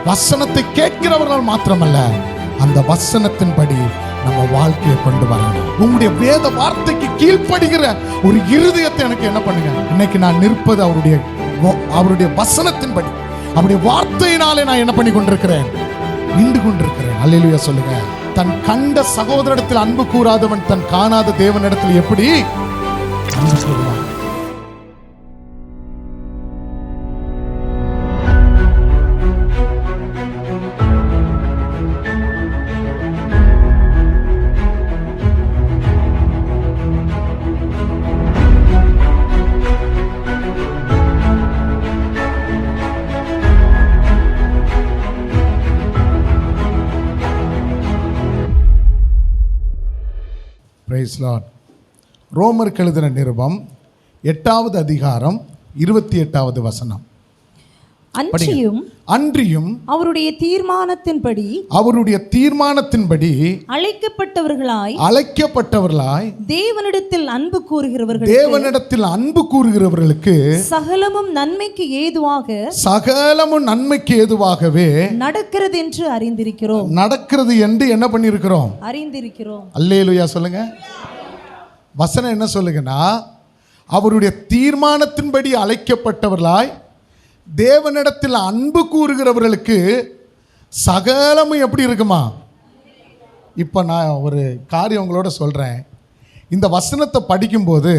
வசனத்தை கேட்கிறவர்கள் மாத்திரமல்ல, அந்த வசனத்தின்படி நம்ம வாழ்க்கையை கொண்டு வரணும். உங்களுடைய வேத வார்த்தைக்கு கீழ்ப்படுகிற ஒரு இருதயத்தை எனக்கு என்ன பண்ணுங்க. இன்னைக்கு நான் நிற்பது அவருடைய வசனத்தின்படி, அவருடைய வார்த்தையினாலே நான் என்ன பண்ணி கொண்டிருக்கிறேன், நின்று கொண்டிருக்கிறேன். அல்லேலூயா சொல்லுங்க. தன் கண்ட சகோதரனிடத்தில் அன்பு கூறாதவன் தன் காணாத தேவனிடத்தில் எப்படி அன்பு கூறுவான்? Praise Lord. ரோமருக்கு எழுதின நிருபம் 8வது அதிகாரம் 28வது வசனம். அன்றியும் அவருடைய தீர்மானத்தின்படி அழைக்கப்பட்டவர்களாய் தேவனிடத்தில் அன்பு கூறுகிறவர்களுக்கு சகலமும் நன்மைக்கு ஏதுவாகவே நடக்கிறது என்று அறிந்திருக்கிறோம். நடக்கிறது என்று என்ன பண்ணியிருக்கிறோம்? அறிந்திருக்கிறோம். அல்லேலூயா சொல்லுங்க. வசனம் என்ன சொல்லுங்கன்னா, அவருடைய தீர்மானத்தின்படி அழைக்கப்பட்டவர்களாய் தேவனிடத்தில் அன்பு கூறுகிறவர்களுக்கு சகலமும் எப்படி இருக்குமா? இப்போ நான் ஒரு காரியம் உங்களோட சொல்கிறேன். இந்த வசனத்தை படிக்கும்போது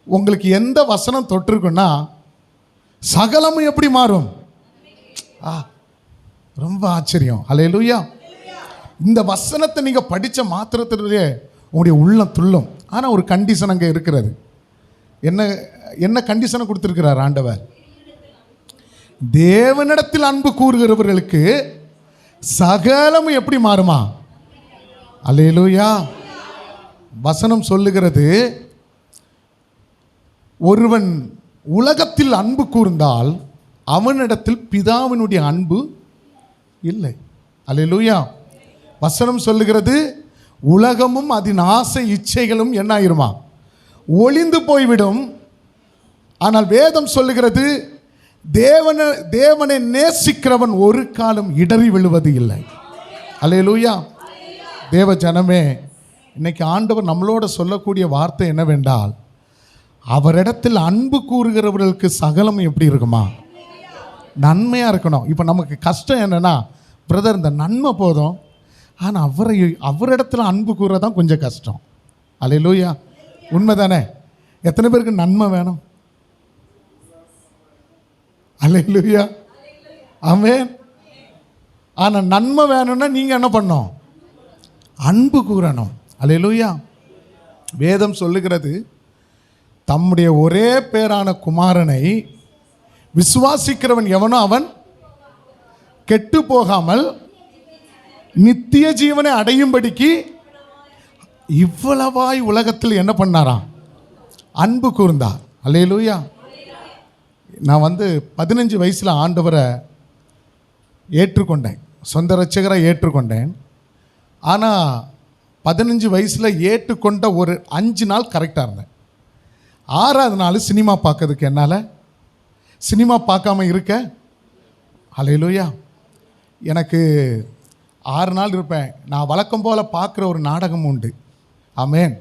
உங்களுக்கு எந்த வசனம் தொட்டிருக்குன்னா சகலமும் எப்படி மாறும்? ரொம்ப ஆச்சரியம். அல்லேலூயா. இந்த வசனத்தை நீங்கள் படித்த மாத்திரத்திலே உங்களுடைய உள்ளம் துள்ளும். ஆனால் ஒரு கண்டிஷன் அங்கே இருக்கிறது. என்ன கண்டிஷனை கொடுத்துருக்கிறார் ஆண்டவர்? தேவனிடத்தில் அன்பு கூறுகிறவர்களுக்கு சகலமும் எப்படி மாறுமா? அல்லேலூயா. வசனம் சொல்லுகிறது, ஒருவன் உலகத்தில் அன்பு கூர்ந்தால் அவனிடத்தில் பிதாவினுடைய அன்பு இல்லை. அல்லேலூயா. வசனம் சொல்லுகிறது, உலகமும் அதன் ஆசை இச்சைகளும் என்ன ஆயிருமா? ஒளிந்து போய்விடும். ஆனால் வேதம் சொல்லுகிறது, தேவனை நேசிக்கிறவன் ஒரு காலம் இடறி விழுவது இல்லை. அல்லேலூயா. தேவ ஜனமே, இன்னைக்கு ஆண்டவர் நம்மளோட சொல்லக்கூடிய வார்த்தை என்னவென்றால், அவரிடத்தில் அன்பு கூறுகிறவர்களுக்கு சகலம் எப்படி இருக்குமா? நன்மையாக இருக்கணும். இப்போ நமக்கு கஷ்டம் என்னென்னா, பிரதர் இந்த நன்மை போதும், ஆனால் அவரிடத்தில் அன்பு கூறுறதான் கொஞ்சம் கஷ்டம். அல்லேலூயா. உண்மைதானே? எத்தனை பேருக்கு நன்மை வேணும்? அல்லேலூயா. ஆமென். ஆனால் நன்மை வேணும்னா நீங்கள் என்ன பண்ணணும்? அன்பு கூறணும். அல்லேலூயா. வேதம் சொல்லுகிறது, தம்முடைய ஒரே பேரான குமாரனை விசுவாசிக்கிறவன் எவனோ அவன் கெட்டு போகாமல் நித்திய ஜீவனை அடையும்படிக்கு இவ்வளவாய் உலகத்தில் என்ன பண்ணாராம்? அன்பு கூர்ந்தார். அல்லேலூயா. நான் 15 வயசில் ஆண்டவரை ஏற்றுக்கொண்டேன், சொந்த ரட்சகரை ஏற்றுக்கொண்டேன். ஆனால் 15 வயசில் ஏற்றுக்கொண்ட ஒரு 5 நாள் கரெக்டாக இருந்தேன். 6வது நாள் சினிமா பார்க்கறதுக்கு என்னால் சினிமா பார்க்காம இருக்க. அல்லேலூயா. எனக்கு 6 நாள் இருப்பேன். நான் வழக்கம் போல் பார்க்குற ஒரு நாடகம் உண்டு. ஆமென்.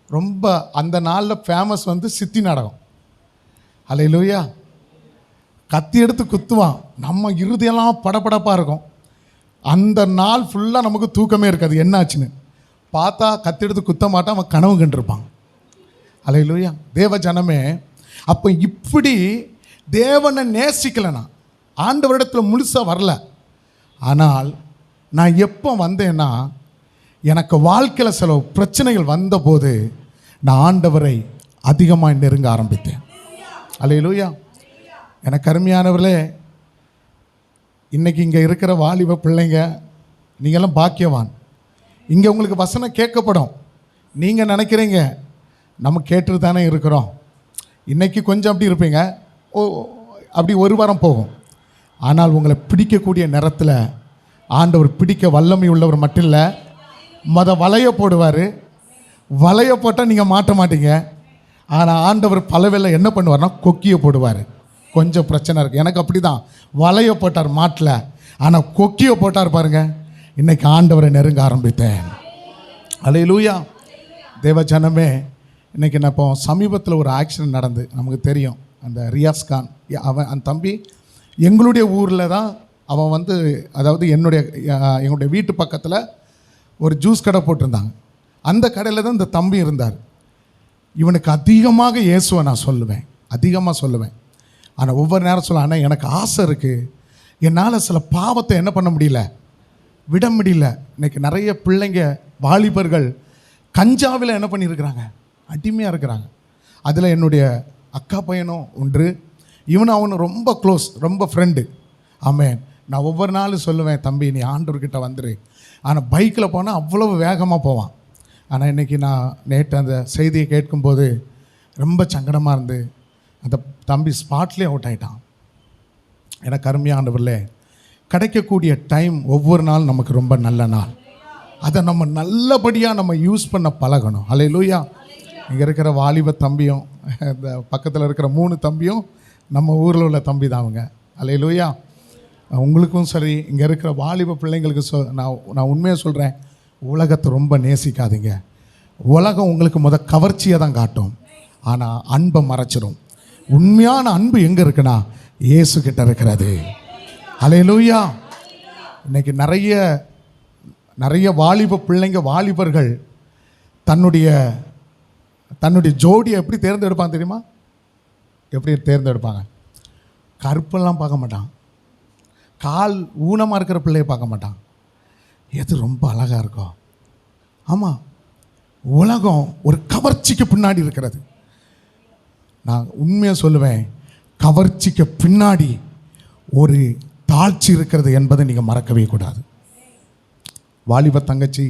ரொம்ப அந்த நாளில் ஃபேமஸ் சித்தி நாடகம். அல்லேலூயா. கத்தி எடுத்து குத்துவான், நம்ம இறுதியெல்லாம் படபடப்பாக இருக்கும். அந்த நாள் ஃபுல்லாக நமக்கு தூக்கமே இருக்காது. என்னாச்சுன்னு பார்த்தா கத்தி எடுத்து குத்த மாட்டான், அவன் கனவு கண்டிருப்பான். அல்லேலூயா. தேவ ஜனமே, அப்போ இப்படி தேவனை நேசிக்கலைனா ஆண்டவரிடத்தில் முழுசாக வரல. ஆனால் நான் எப்போ வந்தேன்னா, எனக்கு வாழ்க்கையில் சில பிரச்சனைகள் வந்தபோது நான் ஆண்டவரை அதிகமாக நெருங்க ஆரம்பித்தேன். அல்லேலூயா. எனக்கு அருமையானவர்களே, இன்றைக்கி இங்கே இருக்கிற வாலிப பிள்ளைங்க நீங்கள்லாம் பாக்கியவான். இங்கே உங்களுக்கு வசனம் கேட்கப்படும். நீங்கள் நினைக்கிறீங்க நம்ம கேட்டு தானே இருக்கிறோம், இன்றைக்கி கொஞ்சம் அப்படி இருப்பீங்க, அப்படி ஒரு வாரம் போகும். ஆனால் உங்களை பிடிக்கக்கூடிய நேரத்தில் ஆண்டவர் பிடிக்க வல்லமை உள்ளவர் மட்டும் இல்லை, வலைய போடுவார். வலைய போட்டால் நீங்கள் மாட்ட மாட்டீங்க. ஆனால் ஆண்டவர் பலவேளை என்ன பண்ணுவார்னா கொக்கியை போடுவார். கொஞ்சம் பிரச்சனை இருக்குது. எனக்கு அப்படி தான், வலைய போட்டார் மாட்டில், ஆனால் கொக்கியை போட்டார் பாருங்க, இன்னைக்கு ஆண்டவரை நெருங்க ஆரம்பித்தேன். அல்லேலூயா. தேவஜனமே, இன்றைக்கி நான் இப்போ சமீபத்தில் ஒரு ஆக்சிடென்ட் நடந்து நமக்கு தெரியும். அந்த ரியாஸ் கான், அந்த தம்பி எங்களுடைய ஊரில் தான் அவன் அதாவது எங்களுடைய வீட்டு பக்கத்தில் ஒரு ஜூஸ் கடை போட்டிருந்தாங்க. அந்த கடையில் தான் இந்த தம்பி இருந்தார். இவனுக்கு அதிகமாக இயேசுவை நான் சொல்லுவேன், அதிகமாக சொல்லுவேன். ஆனால் ஒவ்வொரு நேரம் சொல்ல, ஆனால் எனக்கு ஆசை இருக்குது, என்னால் சில பாவத்தை என்ன பண்ண முடியல, விட முடியல. இன்றைக்கி நிறைய பிள்ளைங்க வாலிபர்கள் கஞ்சாவில் என்ன பண்ணியிருக்கிறாங்க, அடிமையாக இருக்கிறாங்க. அதில் என்னுடைய அக்கா பையனும் ஒன்று, இவனும் அவனு ரொம்ப க்ளோஸ், ரொம்ப ஃப்ரெண்டு. ஆமேன். நான் ஒவ்வொரு நாளும் சொல்லுவேன், தம்பி நீ ஆண்டவர்கிட்ட வந்துரு. ஆனால் பைக்கில் போனால் அவ்வளவு வேகமாக போவான். ஆனால் இன்றைக்கி நான் நேற்று அந்த செய்தியை கேட்கும்போது ரொம்ப சங்கடமாக இருந்து அந்த தம்பி ஸ்பாட்லேயே அவுட் ஆகிட்டான். எனக்கு அருமையானவர்களே, கிடைக்கக்கூடிய டைம் ஒவ்வொரு நாள் நமக்கு ரொம்ப நல்ல நாள். அதை நம்ம நல்லபடியாக நம்ம யூஸ் பண்ண பழகணும். அல்லேலூயா. இங்கே இருக்கிற வாலிப தம்பியும் இந்த பக்கத்தில் இருக்கிற 3 தம்பியும் நம்ம ஊரில் உள்ள தம்பி தான் அவங்க. அல்லேலூயா. உங்களுக்கும் சரி, இங்கே இருக்கிற வாலிப பிள்ளைங்களுக்கு நான் உண்மையாக சொல்கிறேன், உலகத்தை ரொம்ப நேசிக்காதீங்க. உலகம் உங்களுக்கு கவர்ச்சியை தான் காட்டும், ஆனால் அன்பை மறைச்சிடும். உண்மையான அன்பு எங்கே இருக்குன்னா இயேசு கிட்ட இருக்கிறது. அல்லேலூயா. இன்னைக்கு நிறைய வாலிப பிள்ளைங்க, வாலிபர்கள் தன்னுடைய ஜோடியை எப்படி தேர்ந்தெடுப்பாங்க தெரியுமா? எப்படி தேர்ந்தெடுப்பாங்க? கருப்பெல்லாம் பார்க்க மாட்டான், கால் ஊனமாக இருக்கிற பிள்ளையை பார்க்க மாட்டான், எது ரொம்ப அழகாக இருக்கோ. ஆமாம், உலகம் ஒரு கவர்ச்சிக்கு பின்னாடி இருக்கிறது. நான் உண்மையாக சொல்லுவேன், கவர்ச்சிக்கு பின்னாடி ஒரு தாழ்ச்சி இருக்கிறது என்பதை நீங்கள் மறக்கவே கூடாது. வாலிப தங்கச்சி,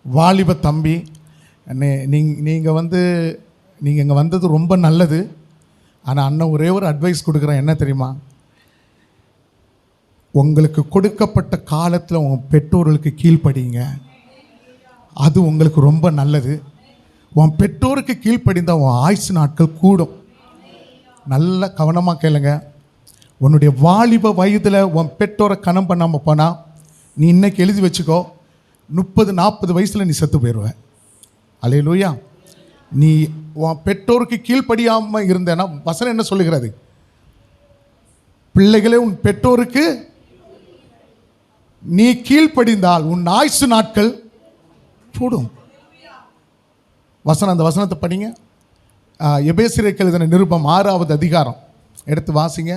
வாலிப தம்பி, நீங்கள் இங்கே வந்தது ரொம்ப நல்லது. ஆனால் அண்ணன் ஒரே ஒரு அட்வைஸ் கொடுக்குறேன், என்ன தெரியுமா? உங்களுக்கு கொடுக்கப்பட்ட காலத்தில் உங்கள் பெற்றோர்களுக்கு கீழ்ப்படிங்க, அது உங்களுக்கு ரொம்ப நல்லது. உன் பெற்றோருக்கு கீழ்ப்படிந்தால் உன் ஆயுசு நாட்கள் கூடும். நல்ல கவனமாக கேளுங்க. உன்னுடைய வாலிப வயதில் உன் பெற்றோரை கனம் பண்ணாமல் போனால், நீ இன்னைக்கு எழுதி வச்சுக்கோ, 30-40 வயசில் நீ செத்து போயிடுவ. அல்லேலூயா. நீ உன் பெற்றோருக்கு கீழ்ப்படியாமல் இருந்தேன்னா வசனம் என்ன சொல்லுகிறது? பிள்ளைகளே, உன் பெற்றோருக்கு நீ கீழ்ப்படிந்தால் உன் ஆயுசு நாட்கள் கூடும். அந்த வசனத்தை படிங்க. எபேசியருக்கு எழுதின நிருபம் 6வது அதிகாரம் எடுத்து வாசிங்க.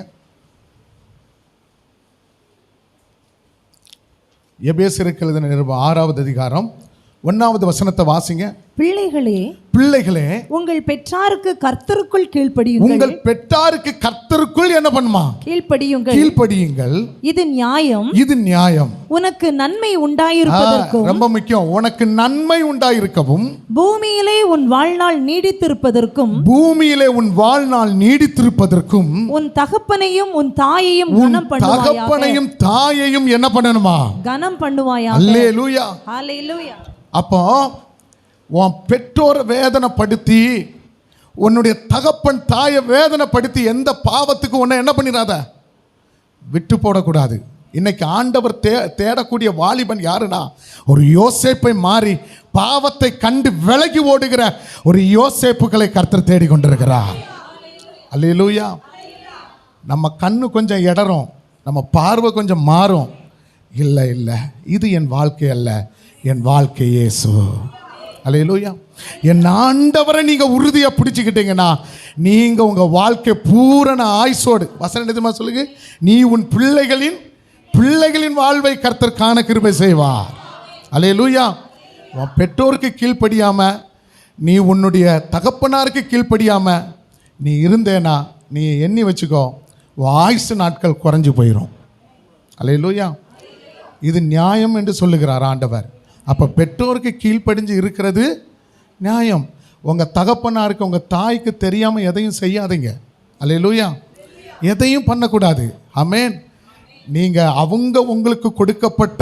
எபேசியருக்கு எழுதின நிருபம் 6வது அதிகாரம் 1வது வசனத்தை வாசிங்க. பிள்ளைகளே, உங்கள் பெற்றாருக்கு கர்த்தருக்குள் கீழ்ப்படியுங்கள். உங்கள் பெற்றாருக்கு கர்த்தருக்குள் என்ன பண்ணுமா? கீழ்ப்படியுங்கள். இது நியாயம். உனக்கு நன்மை உண்டாயிருப்பதற்கும், ரொம்ப முக்கியம், உனக்கு நன்மை உண்டாயிருக்கவும், பூமியிலே உன் வாழ்நாள் நீடித்திருப்பதற்கும், உன் தகப்பனையும் உன் தாயையும் என்ன பண்ணணுமா? கனம் பண்ணுவாயா. அல்லேலூயா. அல்லேலூயா. அப்போ உன் பெற்றோரை வேதனைப்படுத்தி, உன்னுடைய தகப்பன் தாயை வேதனைப்படுத்தி எந்த பாவத்துக்கு உன்னை என்ன பண்ணிடாத, விட்டு போடக்கூடாது. இன்னைக்கு ஆண்டவர் தேடக்கூடிய வாலிபன் யாருன்னா, ஒரு யோசேப்பை மாறி பாவத்தை கண்டு விலகி ஓடுகிற ஒரு யோசேப்புகளை கர்த்தர் தேடி கொண்டிருக்கிறார். அல்லேலூயா. நம்ம கண்ணு கொஞ்சம் இடரும், நம்ம பார்வை கொஞ்சம் மாறும். இல்லை, இது என் வாழ்க்கை அல்ல, என் வாழ்க்கை இயேசு. அல்லேலூயா. என் ஆண்டவரை நீங்கள் உறுதியாக பிடிச்சிக்கிட்டீங்கன்னா நீங்கள் உங்கள் வாழ்க்கை பூரண ஆயுசோடு, வசனம் எதுமா சொல்லுங்க, நீ உன் பிள்ளைகளின் வாழ்வை கர்த்தர் காண கிருபை செய்வார். அல்லேலூயா. உன் பெற்றோருக்கு கீழ்ப்படியாமல், நீ உன்னுடைய தகப்பனாருக்கு கீழ்ப்படியாமல் நீ இருந்தேனா, நீ எண்ணி வச்சுக்கோ, உன் ஆயுசு நாட்கள் குறைஞ்சி போயிடும். அல்லேலூயா. இது நியாயம் என்று சொல்லுகிறார் ஆண்டவர். அப்போ பெற்றோருக்கு கீழ்ப்படிஞ்சு இருக்கிறது நியாயம். உங்கள் தகப்பனாருக்கு, உங்கள் தாய்க்கு தெரியாமல் எதையும் செய்யாதீங்க. அல்லேலூயா. எதையும் பண்ணக்கூடாது. ஆமென். நீங்கள் உங்களுக்கு கொடுக்கப்பட்ட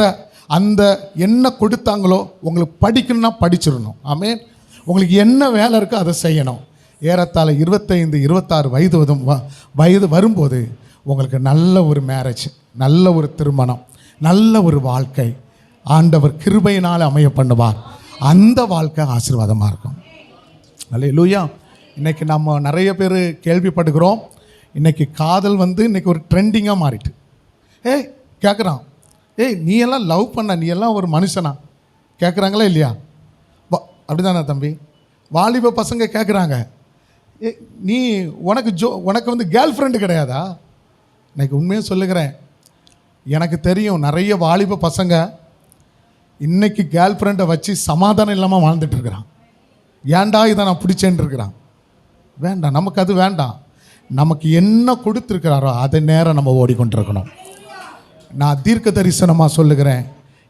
அந்த என்ன கொடுத்தாங்களோ, உங்களுக்கு படிக்கணும்னா படிச்சிடணும். ஆமென். உங்களுக்கு என்ன வேலை இருக்கோ அதை செய்யணும். ஏறத்தாழ 25-26 வயது வரும்போது உங்களுக்கு நல்ல ஒரு மேரேஜ், நல்ல ஒரு திருமணம், நல்ல ஒரு வாழ்க்கை ஆண்டவர் கிருபையினால் அமைய பண்ணுவார். அந்த வாழ்க்கை ஆசீர்வாதமாக இருக்கும். அல்லேலூயா. இன்றைக்கி நம்ம நிறைய பேர் கேள்விப்படுகிறோம். இன்றைக்கி காதல் இன்றைக்கி ஒரு ட்ரெண்டிங்காக மாறிட்டு. கேட்குறான், நீ எல்லாம் லவ் பண்ண, நீ எல்லாம் ஒரு மனுஷனா கேட்குறாங்களா இல்லையா? அப்படி தானே தம்பி? வாலிப பசங்க கேட்குறாங்க, நீ உனக்கு கேர்ள் ஃப்ரெண்டு கிடையாதா? இன்னைக்கு உண்மையாக சொல்லுகிறேன், எனக்கு தெரியும் நிறைய வாலிப பசங்க இன்னைக்கு கேர்ள் ஃப்ரெண்டை வச்சு சமாதானம் இல்லாமல் வாழ்ந்துட்டுருக்கிறான். ஏன்டா இதை நான் பிடிச்சேன்னு இருக்கிறான். வேண்டாம், நமக்கு அது வேண்டாம். நமக்கு என்ன கொடுத்துருக்கிறாரோ அதை நேரம் நம்ம ஓடிக்கொண்டிருக்கணும். நான் தீர்க்க தரிசனமாக சொல்லுகிறேன்,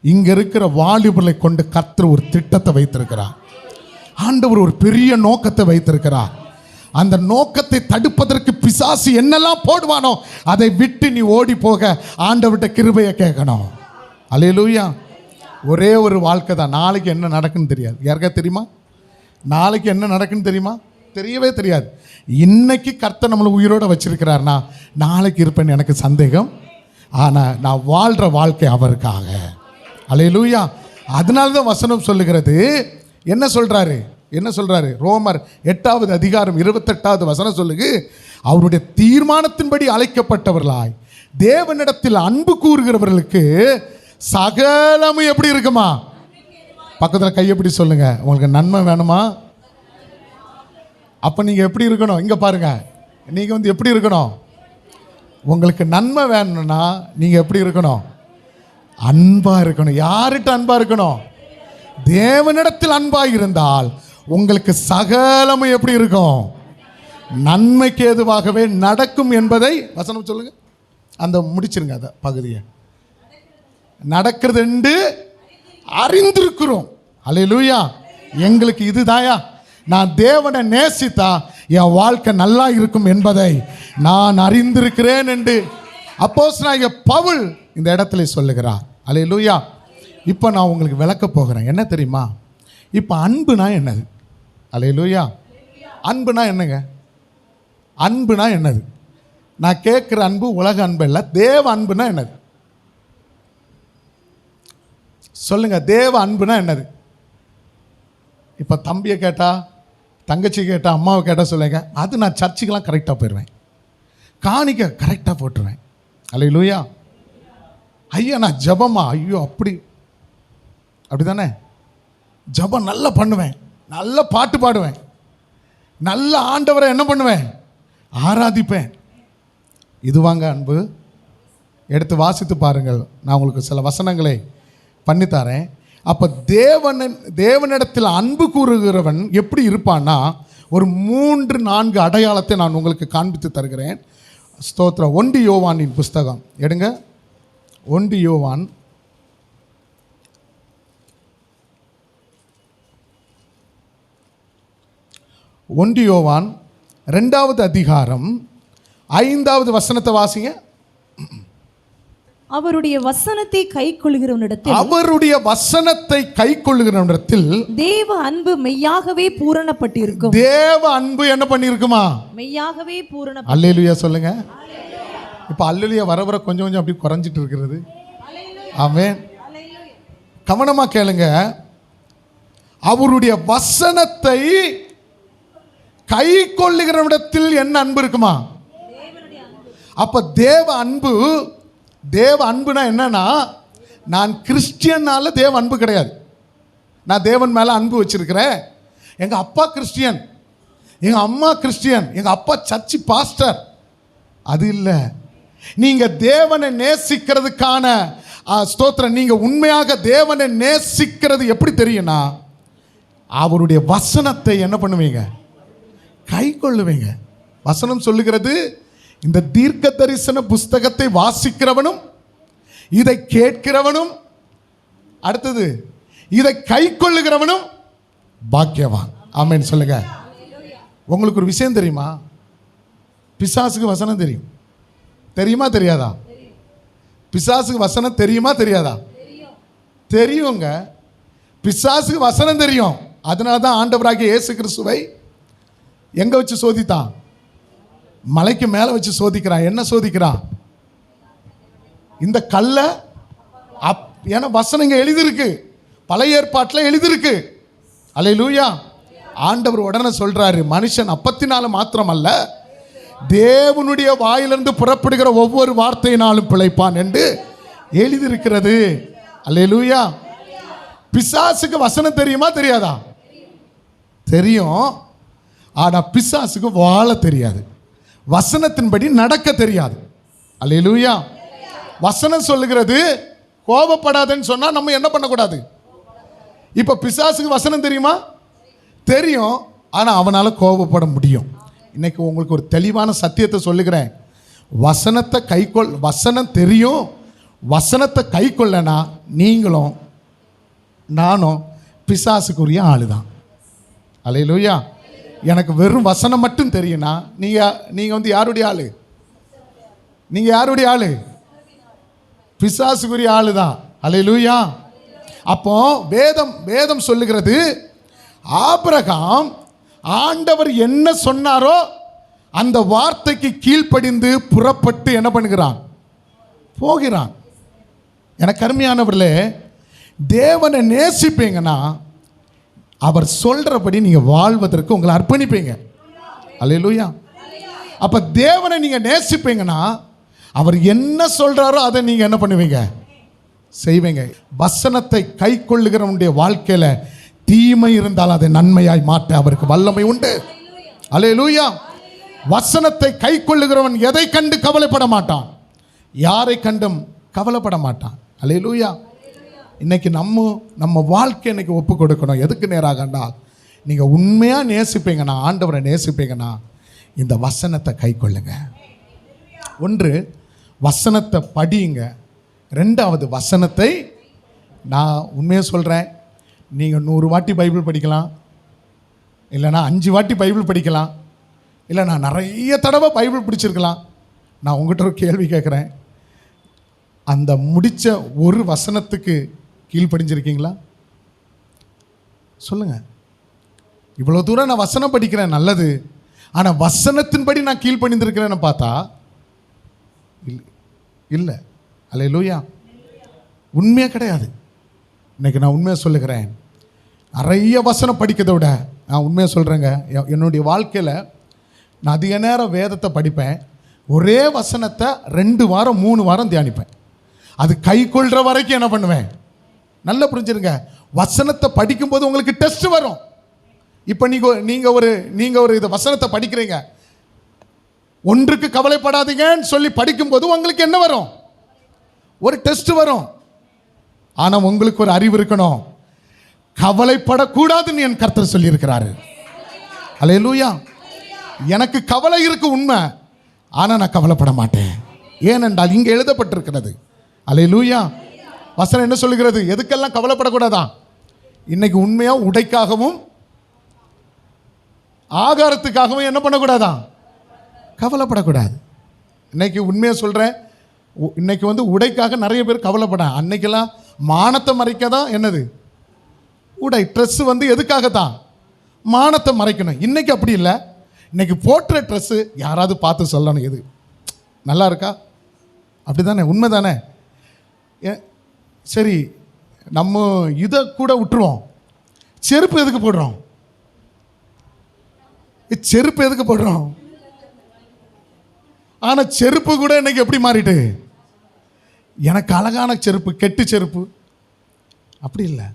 இங்கே இருக்கிற வாலிபர்களை கொண்டு கர்த்தர் ஒரு திட்டத்தை வைத்திருக்கிறார். ஆண்டவர் ஒரு பெரிய நோக்கத்தை வைத்திருக்கிறார். அந்த நோக்கத்தை தடுப்பதற்கு பிசாசு என்னெல்லாம் போடுவானோ அதை விட்டு நீ ஓடி போக ஆண்டவர்கிட்ட கிருபையை கேட்கணும். அல்லேலூயா. ஒரே ஒரு வாழ்க்கை தான். நாளைக்கு என்ன நடக்குன்னு தெரியாது. யாருக்கா தெரியுமா? நாளைக்கு என்ன நடக்குன்னு தெரியுமா? தெரியவே தெரியாது. இன்னைக்கு கர்த்தர் நம்மளை உயிரோடு வச்சிருக்கிறார்னா நாளைக்கு இருப்பேன்னு எனக்கு சந்தேகம். ஆனால் நான் வாழ்கிற வாழ்க்கை அவருக்காக. அல்லேலூயா. அதனால தான் வசனம் சொல்லுகிறது. என்ன சொல்கிறாரு? ரோமர் 8வது அதிகாரம் 28வது வசனம் சொல்லுது, அவருடைய தீர்மானத்தின்படி அழைக்கப்பட்டவர்களாய் தேவனிடத்தில் அன்பு கூறுகிறவர்களுக்கு சகலமும் எப்படி இருக்குமா? பக்கத்தில் கையெப்படி சொல்லுங்க, உங்களுக்கு நன்மை வேணுமா? அப்போ நீங்கள் எப்படி இருக்கணும்? இங்கே பாருங்க, நீங்கள் எப்படி இருக்கணும்? உங்களுக்கு நன்மை வேணும்னா நீங்கள் எப்படி இருக்கணும்? அன்பாக இருக்கணும். யார்கிட்ட அன்பாக இருக்கணும்? தேவனிடத்தில் அன்பாக இருந்தால் உங்களுக்கு சகலமும் எப்படி இருக்கும்? நன்மைக்கு ஏதுவாகவே நடக்கும் என்பதை வசனம் சொல்லுங்க. அந்த முடிச்சிருங்க அந்த பகுதியை. நடக்கிறது என்று அறிந்திருக்கிறோம். அல்லேலூயா. எங்களுக்கு இதுதாயா, நான் தேவனை நேசித்தா என் வாழ்க்கை நல்லா இருக்கும் என்பதை நான் அறிந்திருக்கிறேன் என்று அப்போஸ்தலனாகிய பவுல் இந்த இடத்துல சொல்லுகிறார். அல்லேலூயா. இப்போ நான் உங்களுக்கு விளக்க போகிறேன். என்ன தெரியுமா? இப்போ அன்புனா என்னது? அல்லேலூயா. அன்புனா என்னங்க? அன்புனா என்னது? நான் கேட்குற அன்பு உலக அன்பு இல்லை, தேவ அன்புனா என்னது? சொல்லுங்க, தேவ அன்புனா என்னது? இப்போ தம்பியை கேட்டா, தங்கச்சி கேட்டா, அம்மாவை கேட்டால் சொல்லுங்க, அது நான் சர்ச்சுக்கெல்லாம் கரெக்டாக போயிடுவேன், காணிக்க கரெக்டாக போட்டுருவேன். அல்லேலூயா. ஐயா நான் ஜபமா, ஐயோ அப்படி தானே, ஜபம் நல்லா பண்ணுவேன், நல்ல பாட்டு பாடுவேன், நல்ல ஆண்டவரை என்ன பண்ணுவேன், ஆராதிப்பேன். இதுவாங்க அன்பு. எடுத்து வாசித்து பாருங்கள். நான் உங்களுக்கு சில வசனங்களை பண்ணித்தரேன். அப்போ தேவனிடத்தில் அன்பு கூறுகிறவன் எப்படி இருப்பான்னா, ஒரு 3-4 அடையாளத்தை நான் உங்களுக்கு காண்பித்து தருகிறேன். ஸ்தோத்திரம். 1 யோவானின் புஸ்தகம் எடுங்க. 1 யோவான் 2வது அதிகாரம் 5வது வசனத்தை வாசிங்க. அவருடைய வசனத்தை கைக்கொள்கிறவனிடத்தில், அவருடைய வசனத்தை கைக்கொள்கிறவனிடத்தில் தேவ அன்பு மெய்யாகவே பூரணப்பட்டிருக்கும். தேவ அன்பு என்ன பண்ணிருக்குமா? மெய்யாகவே பூரண. அல்லேலூயா சொல்லுங்க. இப்போ அல்லேலூயா வர வர கொஞ்சம் கொஞ்சம் அப்படி குறைஞ்சிட்டு இருக்கிறது. ஆமென். கவனமா கேளுங்க. அவருடைய வசனத்தை கை கொள்ளுகிறவனிடத்தில் என்ன அன்பு இருக்குமா? அப்ப தேவ அன்புனா என்னன்னா, நான் கிறிஸ்டியனால தேவ அன்பு கிடையாது. நான் தேவன் மேல அன்பு வச்சிருக்கிறேன். எங்க அப்பா கிறிஸ்டியன், எங்க அம்மா கிறிஸ்டியன், எங்க அப்பா சர்ச்சு பாஸ்டர், அது இல்லை. நீங்க தேவனை நேசிக்கிறதுக்கான ஸ்தோத்திரம், நீங்க உண்மையாக தேவனை நேசிக்கிறது எப்படி தெரியும்னா, அவருடைய வசனத்தை என்ன பண்ணுவீங்க? கை கொள்ளுவீங்க. வசனம் சொல்லுகிறது, இந்த தீர்க்க தரிசன புஸ்தகத்தை வாசிக்கிறவனும் இதை கேட்கிறவனும், அடுத்தது இதை கை கொள்ளுகிறவனும் பாக்கியவான். ஆமென் சொல்லுங்க. உங்களுக்கு ஒரு விஷயம் தெரியுமா? பிசாசுக்கு வசனம் தெரியும். தெரியுமா தெரியாதா? பிசாசுக்கு வசனம் தெரியுமா தெரியாதா? தெரியுங்க. பிசாசுக்கு வசனம் தெரியும். அதனால தான் ஆண்டவராகிய இயேசு கிறிஸ்துவை எங்க வச்சு சோதித்தான்? மலைக்கு மேலே வச்சு சோதிக்கிறான். என்ன சோதிக்கிறான்? இந்த கல்லை ஏன்னா வசனம் இங்கே எழுதியிருக்கு, பழைய ஏற்பாட்டில் எழுதியிருக்கு. அல்லேலூயா. ஆண்டவர் உடனே சொல்றாரு, மனுஷன் அப்பத்தினால மாத்திரம் அல்ல, தேவனுடைய வாயிலிருந்து புறப்படுகிற ஒவ்வொரு வார்த்தையினாலும் பிழைப்பான் என்று எழுதியிருக்கிறது. அல்லேலூயா. பிசாசுக்கு வசனம் தெரியுமா தெரியாதா? தெரியும். ஆனா பிசாசுக்கு வாழ தெரியாது, வசனத்தின்படி நடக்க தெரியாது. அல்லேலூயா. வசனம் சொல்லுகிறது கோபப்படாதன்னு சொன்னா நம்ம என்ன பண்ணக்கூடாது? இப்ப பிசாசுக்கு வசனம் தெரியுமா? தெரியும். ஆனா அவனால கோபப்பட முடியும். இன்னைக்கு உங்களுக்கு ஒரு தெளிவான சத்தியத்தை சொல்லுகிறேன். வசனத்தை கைக்கொள், வசனம் தெரியும், வசனத்தை கை கொள்ளனா நீங்களும் நானும் பிசாசுக்குரிய ஆளு தான். அல்லேலூயா. எனக்கு வெறும் வசனம் மட்டும் தெரியும்னா நீங்க வந்து யாருடைய ஆளு? நீங்க யாருடைய ஆளு? பிசாசுக்குரிய ஆளு தான். அல்லேலூயா. அப்போ வேதம் சொல்லுகிறது, ஆபிரகாம் ஆண்டவர் என்ன சொன்னாரோ அந்த வார்த்தைக்கு கீழ்ப்படிந்து புறப்பட்டு என்ன பண்ணுகிறான்? போகிறான். எனக்கு அருமையானவர்களே, தேவனை நேசிப்பீங்கன்னா அவர் சொல்றபடி நீங்க வாழ்வதற்கு உங்களை அர்ப்பணிப்பீங்க. அல்லேலூயா. அப்ப தேவனை நீங்க நேசிப்பீங்கன்னா அவர் என்ன சொல்றாரோ அதை நீங்க என்ன பண்ணுவீங்க? செய்வீங்க. வசனத்தை கை கொள்ளுகிறவனுடைய வாழ்க்கையில தீமை இருந்தால் அதை நன்மையாய் மாற்ற அவருக்கு வல்லமை உண்டு. அல்லேலூயா. வசனத்தை கை கொள்ளுகிறவன் எதை கண்டு கவலைப்பட மாட்டான், யாரை கண்டும் கவலைப்பட மாட்டான். அல்லேலூயா. இன்னைக்கு நம்ம வாழ்க்கை இன்னைக்கு ஒப்பு கொடுக்கணும். எதுக்கு நேராக என்றால், நீங்க உண்மையா நேசிப்பீங்கன்னா, ஆண்டவரை நேசிப்பீங்கன்னா இந்த வசனத்தை கை கொள்ளுங்க. ஒன்று, வசனத்தை படியுங்க. ரெண்டாவது, வசனத்தை, நான் உண்மையாக சொல்கிறேன், நீங்கள் 100 வாட்டி பைபிள் படிக்கலாம், இல்லைனா 5 வாட்டி பைபிள் படிக்கலாம், இல்லை நான் நிறைய தடவை பைபிள் பிடிச்சிருக்கலாம். நான் உங்கள்கிட்ட ஒரு கேள்வி கேட்குறேன், அந்த முடித்த ஒரு வசனத்துக்கு கீழ்ப்படிஞ்சிருக்கீங்களா? சொல்லுங்கள். இவ்வளோ தூரம் நான் வசனம் படிக்கிறேன், நல்லது, ஆனால் வசனத்தின்படி நான் கீழ்ப்படிந்திருக்கிறேன்னு பார்த்தா இல்லை. அல்லேலூயா. உண்மையாக கிடையாது. இன்றைக்கி நான் உண்மையாக சொல்லுகிறேன், நிறைய வசனம் படிக்கிறத விட நான் உண்மையாக சொல்கிறேங்க, என்னுடைய வாழ்க்கையில் நான் அதிக நேரம் வேதத்தை படிப்பேன். ஒரே வசனத்தை 2 வாரம் 3 வாரம் தியானிப்பேன். அது கை கொள்கிற வரைக்கும் என்ன பண்ணுவேன்? நல்லா புரிஞ்சுருங்க. வசனத்தை படிக்கும்போது உங்களுக்கு டெஸ்ட் வரும். இப்போ நீங்கள் ஒரு இதை வசனத்தை படிக்கிறீங்க, ஒன்றுக்கு கவலைப்படாதீங்கன்னு சொல்லி படிக்கும்போது உங்களுக்கு என்ன வரும்? ஒரு டெஸ்ட் வரும். ஆனால் உங்களுக்கு ஒரு அறிவு இருக்கணும், கவலைப்படக்கூடாதுன்னு என் கர்த்தர் சொல்லியிருக்கிறாரு. அல்லேலூயா. எனக்கு கவலை இருக்கு உண்மை, ஆனால் நான் கவலைப்பட மாட்டேன். ஏனென்றால் இங்கே எழுதப்பட்டிருக்கிறது. அல்லேலூயா. வசனம் என்ன சொல்லுகிறது? எதுக்கெல்லாம் கவலைப்படக்கூடாதா? இன்னைக்கு உண்மையாக உடைக்காகவும் ஆகாரத்துக்காகவும் என்ன பண்ணக்கூடாதா? கவலைப்படக்கூடாது. இன்னைக்கு உண்மையாக சொல்கிறேன், இன்னைக்கு வந்து உடைக்காக நிறைய பேர் கவலைப்பட. அன்னைக்கெல்லாம் மானத்தை மறைக்க தான் என்னது உடை, ட்ரெஸ்ஸு வந்து எதுக்காக தான்? மானத்தை மறைக்கணும். இன்னைக்கு அப்படி இல்லை. இன்னைக்கு போட்டுற ட்ரெஸ்ஸு யாராவது பார்த்து சொல்லணும், எது நல்லா இருக்கா? அப்படி தானே? உண்மை தானே? சரி, நம்ம இதை கூட விட்டுருவோம். செருப்பு எதுக்கு போடுறோம்? செருப்பு எதுக்கு போடுறோம்? ஆனால் செருப்பு கூட இன்னைக்கு எப்படி மாறிட்டு, எனக்கு அழகான செருப்பு, கெட்டு செருப்பு அப்படி இல்லை.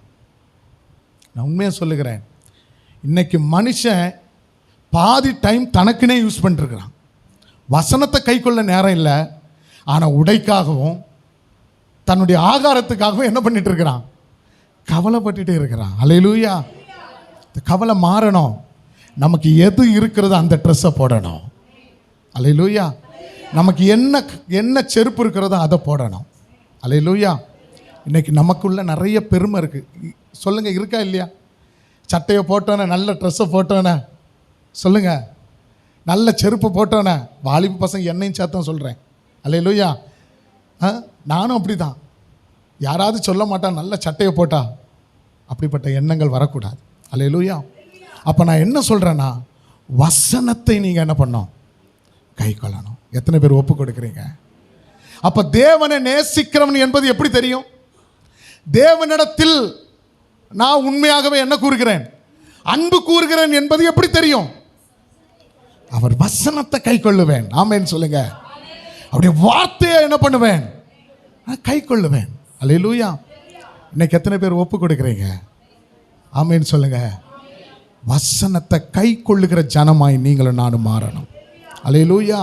நான் உண்மையாக சொல்லுகிறேன், இன்னைக்கு மனுஷன் பாதி டைம் தனக்குனே யூஸ் பண்ணிருக்கிறான். வசனத்தை கை கொள்ள நேரம் இல்லை, ஆனால் உடைக்காகவும் தன்னுடைய ஆகாரத்துக்காகவும் என்ன பண்ணிட்டு இருக்கிறான்? கவலைப்பட்டுட்டே இருக்கிறான். அல்லேலூயா. இந்த கவலை மாறணும். நமக்கு எது இருக்கிறதோ அந்த ட்ரெஸ்ஸை போடணும். அல்லேலூயா. நமக்கு என்ன செருப்பு இருக்கிறதோ அதை போடணும். அல்லேலூயா. இன்னைக்கு நமக்குள்ள நிறைய பெருமை இருக்குது. சொல்லுங்கள், இருக்கா இல்லையா? சட்டையை போட்டோன்னே, நல்ல ட்ரெஸ்ஸை போட்டோன்னே, சொல்லுங்கள், நல்ல செருப்பு போட்டோன்னே, வாலிபு பசங்க என்னையும் சேர்த்தான் சொல்கிறேன். அல்லேலூயா. நானும் அப்படி தான். யாராவது சொல்ல மாட்டான் நல்ல சட்டையை போட்டா, அப்படிப்பட்ட எண்ணங்கள் வரக்கூடாது. அல்லேலூயா. அப்போ நான் என்ன சொல்கிறேன்னா, வசனத்தை நீங்கள் என்ன பண்ணணும்? கை கொள்ளணும். எத்தனை பேர் ஒப்பு கொடுக்குறீங்க? அப்போ தேவனை நேசிக்கிறவன் என்பது எப்படி தெரியும்? தேவனிடத்தில் நான் உண்மையாகவே என்ன கூறுகிறேன், அன்பு கூறுகிறேன் என்பது எப்படி தெரியும்? அவர் வசனத்தை கை கொள்ளுவேன். ஆமென் சொல்லுங்க. அவருடைய வார்த்தையை என்ன பண்ணுவேன், கை கொள்ளுவேன். அல்லேலூயா. இன்னைக்கு எத்தனை பேர் ஒப்பு கொடுக்குறீங்க? ஆமென் சொல்லுங்க. வசனத்தை கை கொள்ளுகிற ஜனமாய் நீங்களும் நானும் மாறணும். அல்லேலூயா.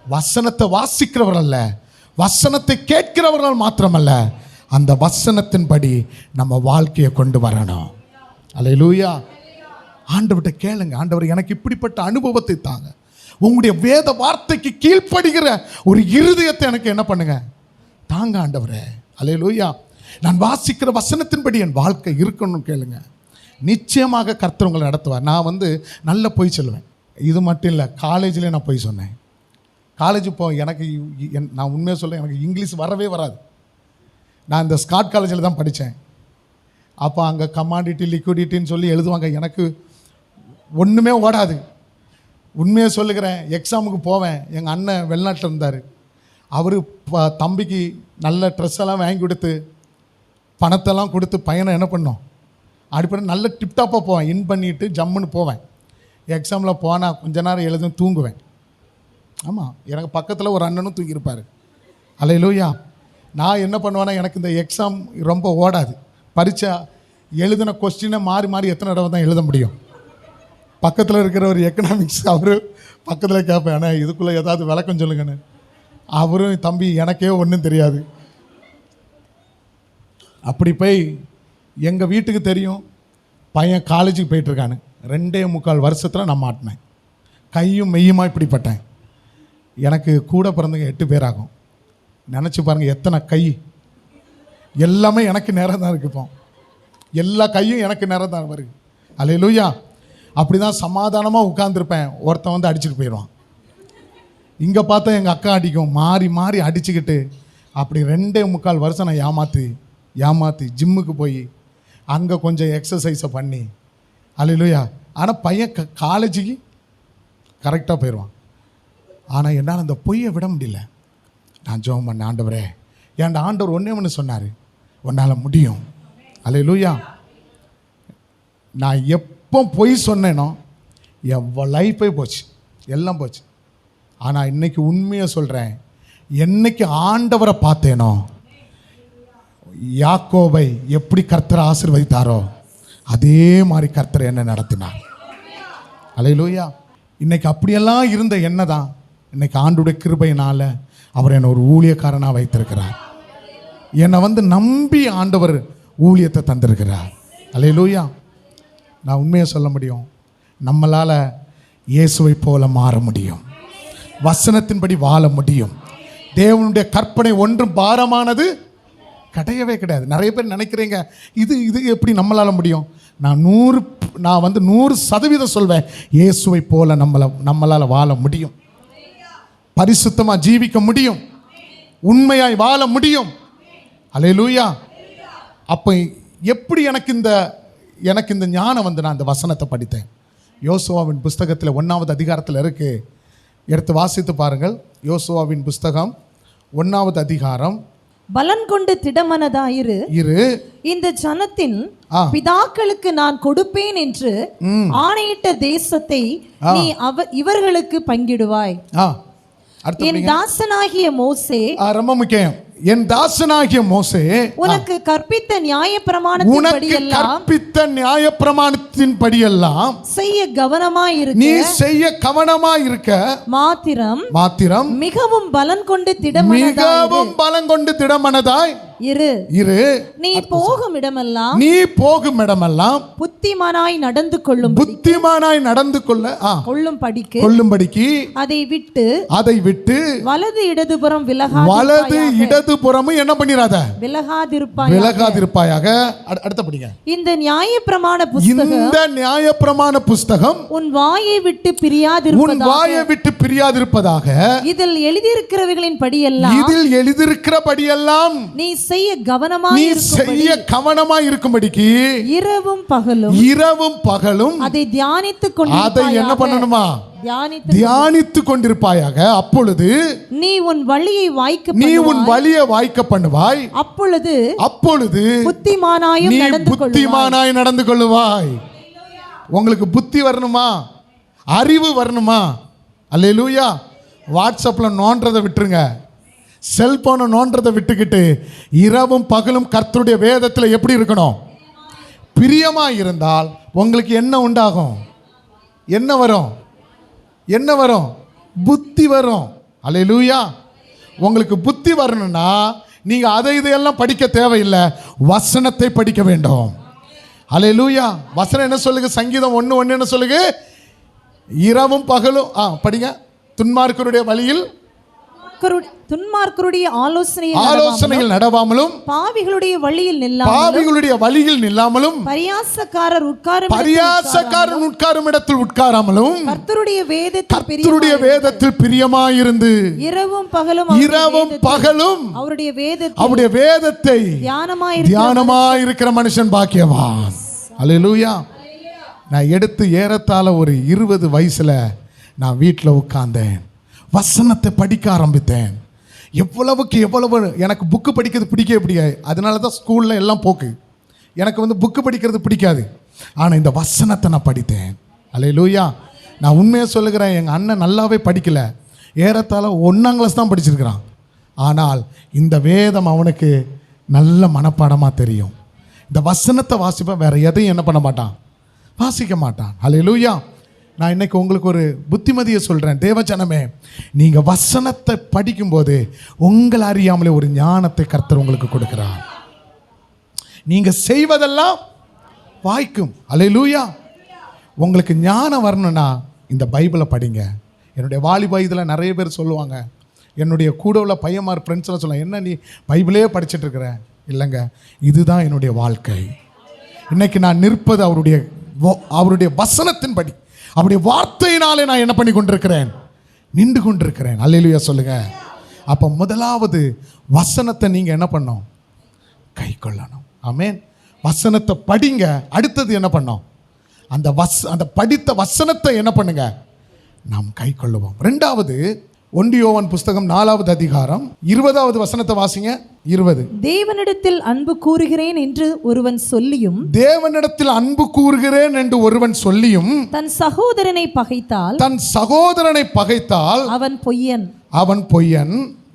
வசனத்தை வாசிக்கிறவர் அல்ல, வசனத்தை கேட்கிறவர்கள் மாத்திரமல்ல, அந்த வசனத்தின்படி நம்ம வாழ்க்கையை கொண்டு வரணும். அல்லேலூயா. ஆண்டவர்கிட்ட கேளுங்க, ஆண்டவர் எனக்கு இப்படிப்பட்ட அனுபவத்தை தாங்க, உங்களுடைய வேத வார்த்தைக்கு கீழ்ப்படுகிற ஒரு இருதயத்தை எனக்கு என்ன பண்ணுங்க, தாங்க ஆண்டவரே. அல்லேலூயா. நான் வாசிக்கிற வசனத்தின்படி என் வாழ்க்கை இருக்கணும்னு கேளுங்க. நிச்சயமாக கர்த்தர் உங்களை நடத்துவார். நான் நல்ல பொய் சொல்லுவேன். இது மட்டும் இல்லை, காலேஜில் நான் பொய் சொன்னேன். காலேஜ் எனக்கு நான் உண்மையாக சொல்ல, எனக்கு இங்கிலீஷ் வரவே வராது. நான் இந்த ஸ்காட் காலேஜில் தான் படித்தேன். அப்போ அங்கே கமாடிட்டி லிக்விடிட்டின்னு சொல்லி எழுதுவாங்க, எனக்கு ஒன்றுமே ஓடாது. உண்மையாக சொல்லுகிறேன். எக்ஸாமுக்கு போவேன். எங்கள் அண்ணன் வெளிநாட்டில் இருந்தார். அவர் தம்பிக்கு நல்ல ட்ரெஸ் எல்லாம் வாங்கி கொடுத்து பணத்தெல்லாம் கொடுத்து பையனை என்ன பண்ணோம், அடிப்படை நல்ல டிப்டாப்பாக போவேன். இன் பண்ணிவிட்டு ஜம்முன்னு போவேன். எக்ஸாமில் போனால் கொஞ்ச நேரம் எழுதும் தூங்குவேன். ஆமாம், எனக்கு பக்கத்தில் ஒரு அண்ணனும் தூங்கியிருப்பார். அல்லேலூயா. நான் என்ன பண்ணுவேன்னா, எனக்கு இந்த எக்ஸாம் ரொம்ப ஓடாது. பரீட்சை எழுதின கொஸ்டினை மாறி மாறி எத்தனை தடவை தான் எழுத முடியும். பக்கத்தில் இருக்கிற ஒரு எக்கனாமிக்ஸ் அவர் பக்கத்தில் கேட்பேன், ஆனால் இதுக்குள்ளே ஏதாவது விளக்கம் சொல்லுங்கன்னு. அவரும் தம்பி எனக்கே ஒன்றும் தெரியாது. அப்படி போய் எங்கள் வீட்டுக்கு தெரியும் பையன் காலேஜுக்கு போயிட்டுருக்கான்னு. 2.25 வருஷத்தில் நான் மாட்டினேன். கையும் மெய்யுமா இப்படிப்பட்டேன். எனக்கு கூட பிறந்தவங்க 8 பேர் ஆகும். நினச்சி பாருங்கள் எத்தனை கை. எல்லாமே எனக்கு நேரம் தான் இருக்கு. இப்போ எல்லா கையும் எனக்கு நேரம் தான் வருது. அல்லேலூயா. அப்படி தான் சமாதானமாக உட்காந்துருப்பேன். ஒருத்தன் அடிச்சுட்டு போயிடுவான். இங்கே பார்த்தா எங்கள் அக்கா அடிக்கும். மாறி மாறி அடிச்சுக்கிட்டு அப்படி 2.25 வருஷம் நான் ஏமாற்றி ஜிம்முக்கு போய் அங்கே கொஞ்சம் எக்ஸசைஸை பண்ணி. அல்லேலூயா. ஆனால் பையன் காலேஜுக்கு கரெக்டாக போயிடுவான். ஆனால் என்னால் அந்த பொய்யை விட முடியல. நான் ஜெபம் பண்ண, ஆண்டவரே, ஏன்டா ஆண்டவர் ஒன்று சொன்னார், உன்னால் முடியும். அல்லேலூயா. நான் எப்போ பொய் சொன்னேனோ என் லைஃபே போச்சு, எல்லாம் போச்சு. ஆனால் இன்னைக்கு உண்மையை சொல்கிறேன், என்னைக்கு ஆண்டவரை பார்த்தேனோ, யாக்கோபை எப்படி கர்த்தர் ஆசீர்வதித்தாரோ அதே மாதிரி கர்த்தர் என்ன நடத்தினார். அல்லேலூயா. இன்னைக்கு அப்படியெல்லாம் இருந்த என்ன தான் இன்னைக்கு ஆண்டுடைய கிருபையினால் அவர் என்னை ஒரு ஊழியக்காரனாக வைத்திருக்கிறார். என்னை நம்பி ஆண்டவர் ஊழியத்தை தந்திருக்கிறார். அல்லேலூயா. நான் உண்மையை சொல்ல முடியும், நம்மளால் இயேசுவை போல மாற முடியும், வசனத்தின்படி வாழ முடியும். தேவனுடைய கற்பனை ஒன்றும் பாரமானது கிடையவே கிடையாது. நிறைய பேர் நினைக்கிறீங்க இது எப்படி நம்மளால் முடியும். நான் 100% சொல்வேன், இயேசுவை போல நம்மளால் வாழ முடியும், பரிசுத்தமாக ஜீவிக்க முடியும், உண்மையாய் வாழ முடியும். அல்லேலூயா. அப்போ எப்படி எனக்கு இந்த ஞானம் நான் இந்த வசனத்தை படித்தேன். யோசுவாவின் புஸ்தகத்தில் 1வது அதிகாரத்தில் இருக்கு. எடுத்து வாசித்து பாருங்கள். யோசுவாவின் புஸ்தகம் 1வது அதிகாரம். பலன் கொண்டு திடமனதாயிரு, இந்த ஜனத்தின் பிதாக்களுக்கு நான் கொடுப்பேன் என்று ஆணையிட்ட தேசத்தை நீ இவர்களுக்கு பங்கிடுவாய். என் தாசனாகிய மோசே, ரொம்ப முக்கியம், என் தாசனாகிய மோசே உனக்கு கற்பித்த நியாயப்பிரமாணத்தின்படி எல்லாம் செய்ய கவனமாயிருக்க, நீ செய்ய கவனமாயிருக்க மாத்திரம் மிகவும் பலன் கொண்டு திடமனதாய் இரு. நீ போகும் இடமெல்லாம் புத்திமானாய் நடந்து கொள்ளும்படிக்கு அதை விட்டு வலது இடதுபுறம் இடதுபுறமும் என்ன பண்ணிராத, விலகாதிருப்பாயாக. அடுத்தபடிங்க. இந்த நியாயப்பிரமாண புஸ்தகம் உன் வாயை விட்டு பிரியாதிருப்பதாக இதில் எழுதியிருக்கிறவைகளின் படியெல்லாம் நீ செய்ய கவனமாய் இருக்கும்படிக்கு இரவும் பகலும் அதை அதை என்ன பண்ணணுமா? தியானித்து கொண்டிருப்பாயாக. அப்பொழுது நீ உன் வழியை வாய்க்க பண்ணுவாய். அப்பொழுது புத்திமானாய் நடந்து கொள்ளுவாய். உங்களுக்கு புத்தி வரணுமா? அறிவு வரணுமா? அல்லேலூயா. வாட்ஸ்அப்ல நோன்றதை விட்டுருங்க, செல்போனை நோன்றதை விட்டுக்கிட்டு இரவும் பகலும் கர்த்தருடைய வேதத்தில் எப்படி இருக்கணும்? பிரியமா இருந்தால் உங்களுக்கு என்ன உண்டாகும்? என்ன வரும்? புத்தி வரும். அல்லேலூயா. உங்களுக்கு புத்தி வரணும்னா நீங்க இதையெல்லாம் படிக்க தேவையில்லை, வசனத்தை படிக்க வேண்டும். அல்லேலூயா. வசனம் என்ன சொல்லுங்க? சங்கீதம் 1:1 என்ன சொல்லுங்க? இரவும் பகலும் படிங்க. துன்மார்க்கருடைய ஆலோசனையில் நடவாமலும் பாவிகளுடைய வழியில் நில்லாமலும் பரியாசக்காரர் உட்காரும் இடத்தில் உட்காராமலும் கர்த்தருடைய வேதத்தில் பிரியமாயிருந்து இரவும் பகலும் அவருடைய வேதத்தை தியானமாயிருக்கிற மனுஷன் பாக்கியவான். அல்லேலூயா. நான் எடுத்து ஏறத்தாழ ஒரு 20 வயசுல நான் வீட்டில் உட்கார்ந்தேன், வசனத்தை படிக்க ஆரம்பித்தேன். எவ்வளவு எனக்கு புக்கு படிக்கிறது பிடிக்காது. அதனால தான் ஸ்கூலில் எல்லாம் போக்கு. எனக்கு புக்கு படிக்கிறது பிடிக்காது. ஆனால் இந்த வசனத்தை நான் படித்தேன். அல்லேலூயா. நான் உண்மையாக சொல்லுகிறேன், எங்கள் அண்ணன் நல்லாவே படிக்கல, ஏறத்தாழ 1ஆம் கிளாஸ் தான் படிச்சிருக்கிறான். ஆனால் இந்த வேதம் அவனுக்கு நல்ல மனப்பாடமாக தெரியும். இந்த வசனத்தை வாசிப்பேன், வேற எதையும் என்ன பண்ண மாட்டான், வாசிக்க மாட்டான். அல்லேலூயா. நான் இன்னைக்கு உங்களுக்கு ஒரு புத்திமதியை சொல்கிறேன். தேவஜனமே, நீங்கள் வசனத்தை படிக்கும்போது உங்களை அறியாமலே ஒரு ஞானத்தை கர்த்தர் உங்களுக்கு கொடுக்கிறார். நீங்கள் செய்வதெல்லாம் வாய்க்கும். அல்லேலூயா. உங்களுக்கு ஞானம் வரணும்னா இந்த பைபிளை படிங்க. என்னுடைய வாலிப இதில் நிறைய பேர் சொல்லுவாங்க, என்னுடைய கூட உள்ள பையன்மார் ஃப்ரெண்ட்ஸ்லாம் சொல்லுவாங்க, என்ன நீ பைபிளே படிச்சுட்டு இருக்கிற? இல்லைங்க, இதுதான் என்னுடைய வாழ்க்கை. இன்னைக்கு நான் நிற்பது அவருடைய வசனத்தின்படி, அவருடைய வார்த்தையினாலே நான் என்ன பண்ணி கொண்டிருக்கிறேன்? நின்று கொண்டிருக்கிறேன். அல்லேலூயா சொல்லுங்க. அப்போ முதலாவது வசனத்தை நீங்கள் என்ன பண்ணணும்? கை கொள்ளணும். ஆமென். வசனத்தை படிங்க. அடுத்தது என்ன பண்ணோம்? அந்த படித்த வசனத்தை என்ன பண்ணுங்க? நாம் கை கொள்ளுவோம். 2வது 1 யோவான் புஸ்தகம் 4வது அதிகாரம் 20வது வசனத்தை வாசிங்க. 20. தேவனிடத்தில் அன்பு கூறுகிறேன் என்று ஒருவன் சொல்லியும் தன் சகோதரனை பகைத்தால் அவன் பொய்யன்.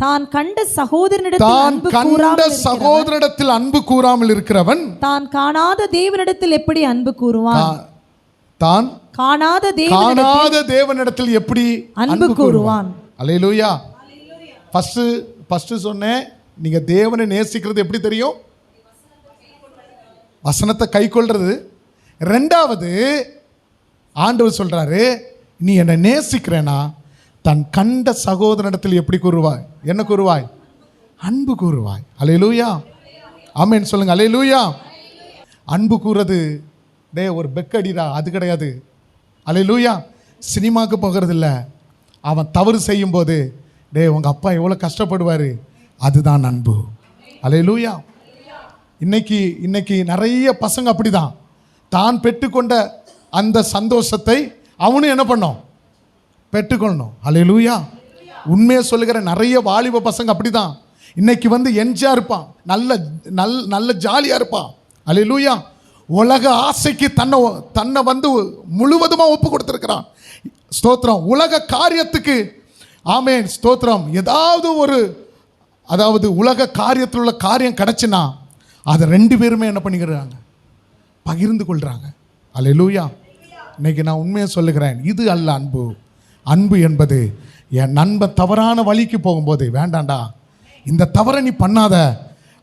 தான் கண்ட சகோதரனிடத்தில் அன்பு கூறாமல் இருக்கிறவன் தான் காணாத தேவனிடத்தில் எப்படி அன்பு கூறுவான்? தான் காணாத தேவனிடத்தில் எப்படி அன்பு கூறுவான்? அல்லேலூயா. ஃபர்ஸ்ட் சொன்னேன், நீங்க தேவனை நேசிக்கிறது எப்படி தெரியும்? வசனத்தை கை கொள்றது. 2வது ஆண்டவர் சொல்றாரு, நீ என்னை நேசிக்கிறேனா தன் கண்ட சகோதரனிடத்தில் எப்படி கூறுவாய்? என்ன கூறுவாய்? அன்பு கூறுவாய். அல்லேலூயா. ஆமென் சொல்லுங்க. அல்லேலூயா. அன்பு கூறுறது ஒரு பெக்கடிடா, அது கிடையாது. அல்லேலூயா. சினிமாவுக்கு போகிறது இல்லை, அவன் தவறு செய்யும் போது உங்கள் அப்பா எவ்வளோ கஷ்டப்படுவார், அதுதான் அன்பு. அல்லேலூயா. இன்னைக்கு நிறைய பசங்க அப்படிதான், தான் பெற்றுக்கொண்ட அந்த சந்தோஷத்தை அவனும் என்ன பண்ணோம்? பெற்றுக்கொள்ளணும். அல்லேலூயா. உண்மையை சொல்லுகிற நிறைய வாலிப பசங்க அப்படிதான். இன்னைக்கு என்ஜாய் இருப்பான், நல்ல ஜாலியாக இருப்பான். அல்லேலூயா. உலக ஆசைக்கு தன்னை முழுவதுமாக ஒப்பு கொடுத்துருக்கிறான். ஸ்தோத்திரம். உலக காரியத்துக்கு ஆமென் ஸ்தோத்திரம். அதாவது உலக காரியத்தில் உள்ள காரியம் கிடைச்சுன்னா அதை 2 பேருமே என்ன பண்ணிக்கிறாங்க? பகிர்ந்து கொள்கிறாங்க. அல்லேலூயா. இன்னைக்கு நான் உண்மையை சொல்லுகிறேன், இது அல்ல அன்பு. அன்பு என்பது என் நண்பன் தவறான வழிக்கு போகும்போது, வேண்டாண்டா இந்த தவறை நீ பண்ணாத,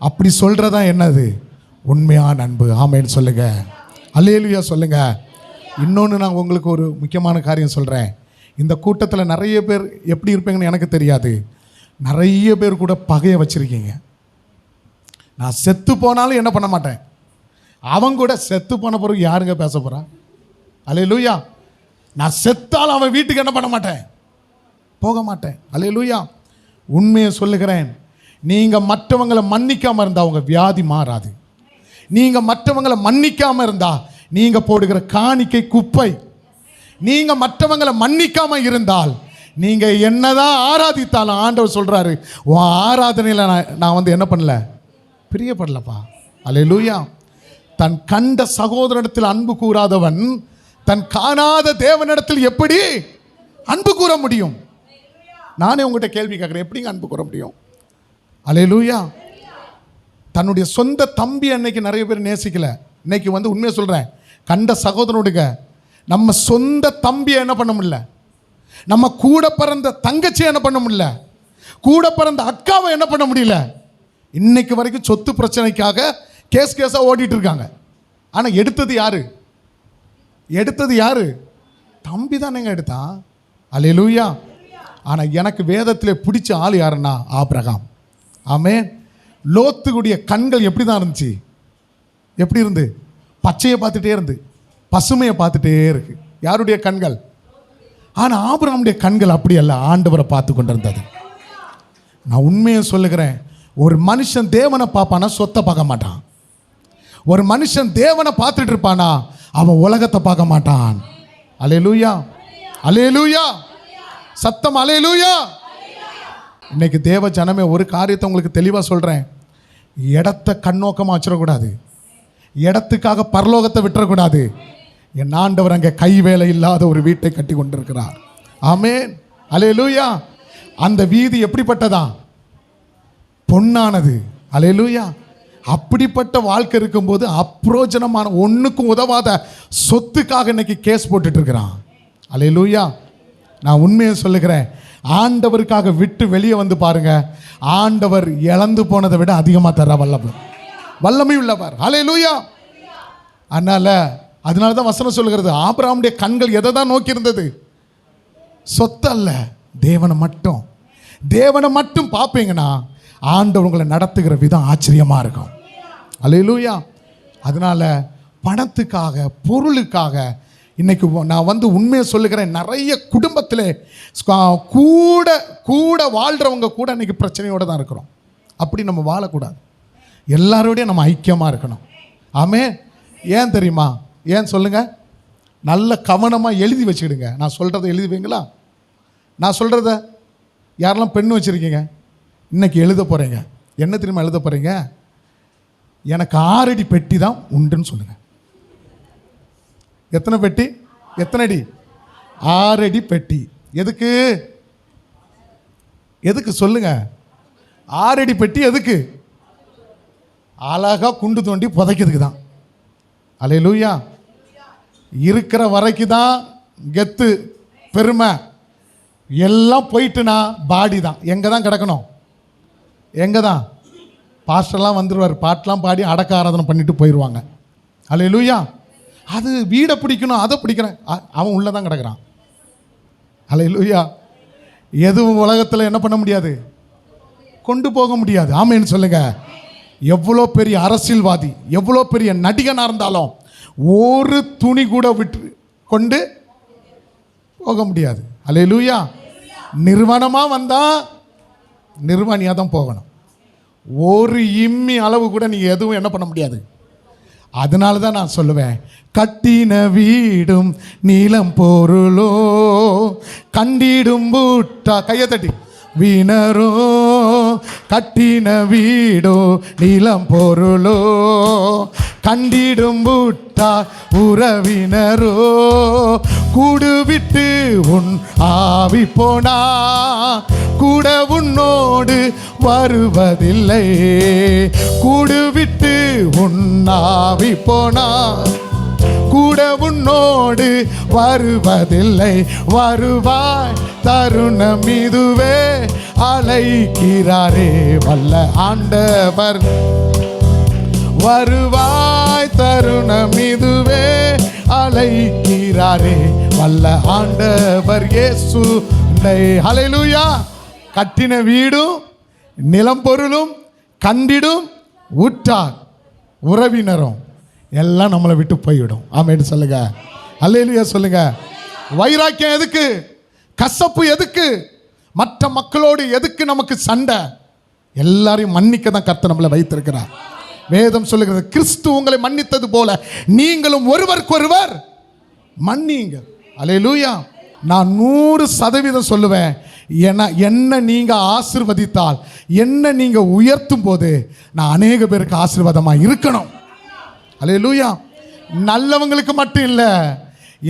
அப்படி சொல்கிறதா என்னது உண்மையான அன்பு. ஆமென் சொல்லுங்க. அல்லேலூயா சொல்லுங்க. இன்னொன்று நான் உங்களுக்கு ஒரு முக்கியமான காரியம் சொல்கிறேன். இந்த கூட்டத்தில் நிறைய பேர் எப்படி இருப்பீங்கன்னு எனக்கு தெரியாது. நிறைய பேர் கூட பகையை வச்சுருக்கீங்க. நான் செத்து போனாலும் என்ன பண்ண மாட்டேன், அவன் கூட செத்து போன பிறகு யாருங்க பேச போகிறா? அல்லேலூயா. நான் செத்தாலும் அவன் வீட்டுக்கு என்ன பண்ண மாட்டேன், போக மாட்டேன். அல்லேலூயா. உண்மையை சொல்லுகிறேன், நீங்க மற்றவங்களை மன்னிக்காம இருந்தா உங்க வியாதி மாறாது. நீங்க மற்றவங்களை மன்னிக்காம இருந்தா நீங்க போடுகிற காணிக்கை குப்பை. நீங்க மற்றவங்களை மன்னிக்காம இருந்தால் நீங்க என்னதான் ஆராதித்தாலும் ஆண்டவர் சொல்றாரு, உன் ஆராதனையில் நான் என்ன பண்ணல, பிரியப்படலப்பா. அல்லேலூயா. தன் கண்ட சகோதரனிடத்தில் அன்பு கூறாதவன் தன் காணாத தேவனிடத்தில் எப்படி அன்பு கூற முடியும்? நானே உங்கள்கிட்ட கேள்வி கேட்குறேன், எப்படிங்க அன்பு கூற முடியும்? அல்லேலூயா. தன்னுடைய சொந்த தம்பி அன்னைக்கு நிறைய பேர் நேசிக்கல. இன்னைக்கு உண்மையை சொல்கிறேன், கண்ட சகோதரனுடைய நம்ம சொந்த தம்பியை என்ன பண்ண முடியல, நம்ம கூட பிறந்த தங்கச்சியை என்ன பண்ண முடியல, கூட பிறந்த அக்காவை என்ன பண்ண முடியல. இன்னைக்கு வரைக்கும் சொத்து பிரச்சனைக்காக கேஸாக ஓடிட்டு இருக்காங்க. ஆனால் எடுத்தது யாரு? தம்பி தானேங்க எடுத்தான். அல்லேலூயா. ஆனால் எனக்கு வேதத்தில் பிடிச்ச ஆள் யாருன்னா ஆபிரகாம். ஆமென். லோத்துடைய கண்கள் எப்படி தான் இருந்துச்சு? எப்படி இருந்து? பச்சையை பார்த்துட்டே இருந்து, பசுமையை பார்த்துட்டே இருக்கு. யாருடைய கண்கள்? ஆனால் ஆபிரகாமுடைய கண்கள் அப்படி அல்ல, ஆண்டவரை பார்த்து கொண்டிருந்தது. நான் உண்மையை சொல்லுகிறேன், ஒரு மனுஷன் தேவனை பார்ப்பானா சொத்தை பார்க்க மாட்டான். ஒரு மனுஷன் தேவனை பார்த்துட்டு இருப்பானா அவன் உலகத்தை பார்க்க மாட்டான். அல்லேலூயா, அல்லேலூயா, சத்தம் அல்லேலூயா. இன்னைக்கு தேவ ஜனமே, ஒரு காரியத்தை உங்களுக்கு தெளிவாக சொல்கிறேன், இடத்தை கண்ணோக்கமாக வச்சிடக்கூடாது, இடத்துக்காக பரலோகத்தை விட்டுறக்கூடாது. என் ஆண்டவர் அங்கே கை வேலை இல்லாத ஒரு வீட்டை கட்டி கொண்டிருக்கிறார். ஆமென், அல்லேலூயா. அந்த வீதி எப்படிப்பட்டதா? பொன்னானது. அல்லேலூயா. அப்படிப்பட்ட வாழ்க்கை இருக்கும்போது அப்ரோஜனமான ஒன்றுக்கும் உதவாத சொத்துக்காக இன்னைக்கு கேஸ் போட்டுட்டு இருக்கிறான். அல்லேலூயா. நான் உண்மையை சொல்லுகிறேன், ஆண்டவருக்காக விட்டு வெளியே வந்து பாருங்க, ஆண்டவர் இழந்து போனதை விட அதிகமாக தர வல்லமை உள்ளவர். அல்லேலூயா. அதனால தான் வசனம் சொல்லுகிறது, ஆபிரகாமுடைய கண்கள் எதை தான் நோக்கி இருந்தது? சொத்து அல்ல, தேவனை மட்டும் பார்ப்பீங்கன்னா ஆண்டவர் உங்களை நடத்துகிற விதம் ஆச்சரியமாக இருக்கும். அல்லேலூயா. அதனால பணத்துக்காக பொருளுக்காக இன்னைக்கு நான் உண்மையை சொல்லுகிறேன், நிறைய குடும்பத்தில் கூட வாழ்கிறவங்க கூட இன்னைக்கு பிரச்சனையோடு தான் இருக்கிறோம். அப்படி நம்ம வாழக்கூடாது. எல்லாரோடையும் நம்ம ஐக்கியமாக இருக்கணும். ஆமென். ஏன் தெரியுமா? ஏன் சொல்லுங்க? நல்ல கவனமாக எழுதி வச்சுக்கிடுங்க. நான் சொல்கிறத எழுதி வைங்களா? நான் சொல்கிறத யாரெல்லாம் பெண் வச்சுருக்கீங்க, இன்னைக்கு எழுத போகிறீங்க. என்ன தெரியுமா எழுத போகிறீங்க? எனக்கு 6 அடி பெட்டி தான் உண்டுன்னு சொல்லுங்கள். எத்தனை பெட்டி? எத்தனை அடி? 6 அடி பெட்டி. எதுக்கு சொல்லுங்க? 6 அடி பெட்டி எதுக்கு? அழகாக குண்டு தோண்டி புதைக்கிறதுக்கு தான். அல்லேலூயா. இருக்கிற வரைக்கும் தான் கெத்து, பெருமை. எல்லாம் போயிட்டுனா பாடி தான் எங்கே தான் கிடக்கணும்? எங்கே தான்? பாஸ்டர்லாம் வந்துடுவார், பாட்டெலாம் பாடி அடக்க ஆராதனை பண்ணிட்டு போயிடுவாங்க. அல்லேலூயா. அது வீடை பிடிக்கணும், அதை பிடிக்கிறேன், அவன் உள்ளே தான் கிடக்கிறான். அல்லேலூயா. எதுவும் உலகத்தில் என்ன பண்ண முடியாது, கொண்டு போக முடியாது. ஆமேன்னு சொல்லுங்க. எவ்வளோ பெரிய அரசியல்வாதி, எவ்வளோ பெரிய நடிகனாக இருந்தாலும் ஒரு துணி கூட விட்டு கொண்டு போக முடியாது. அல்லேலூயா. நிர்வாணமாக வந்தால் நிர்வாணியாக தான் போகணும். ஒரு இம்மி அளவு கூட நீங்கள் எதுவும் என்ன பண்ண முடியாது. அதனால தான் நான் சொல்லுவேன், கட்டின வீடும் நீளம் பொருளோ கண்டிடும் பூட்டா, கையை தட்டி வீணரோ, கட்டின வீடோ நீளம் பொருளோ கண்டிடும் பூட்டா உறவினரோ, கூடு விட்டு உன் ஆவி போனா கூட உன்னோடு வருவதில்லை, கூடு விட்டு உன் ஆவி போனா கூட உன்னோடு வருவதில்லை, வருவாய் தருணம் இதுவே அழைக்கிறாரே வல்ல ஆண்டவர், வருவாய் தருணம் இதுவே அழைக்கிறாரே வல்ல ஆண்டவர் இயேசு. ஹல்லேலூயா. கட்டின வீடும் நிலம் பொருளும் கண்டிடும் உற்றார் உறவினரும் எல்லாம் நம்மளை விட்டு போய்விடும். ஆமென் சொல்லுங்க. அல்லேலூயா சொல்லுங்க. வைராக்கியம் எதுக்கு? கசப்பு எதுக்கு? மற்ற மக்களோடு எதுக்கு நமக்கு சண்டை? எல்லாரையும் மன்னிக்க தான் கர்த்தர் நம்மளை வைத்திருக்கிறார். வேதம் சொல்லுகிறது, கிறிஸ்து உங்களை மன்னித்தது போல நீங்களும் ஒருவருக்கொருவர் மன்னிங்க. அல்லேலூயா. நான் 100% சொல்லுவேன், என்ன நீங்க ஆசீர்வதித்தால், என்ன நீங்க உயர்த்தும் போது நான் அநேக பேருக்கு ஆசீர்வாதமாக இருக்கணும். அல்லேலூயா. நல்லவங்களுக்கு மட்டும் இல்லை,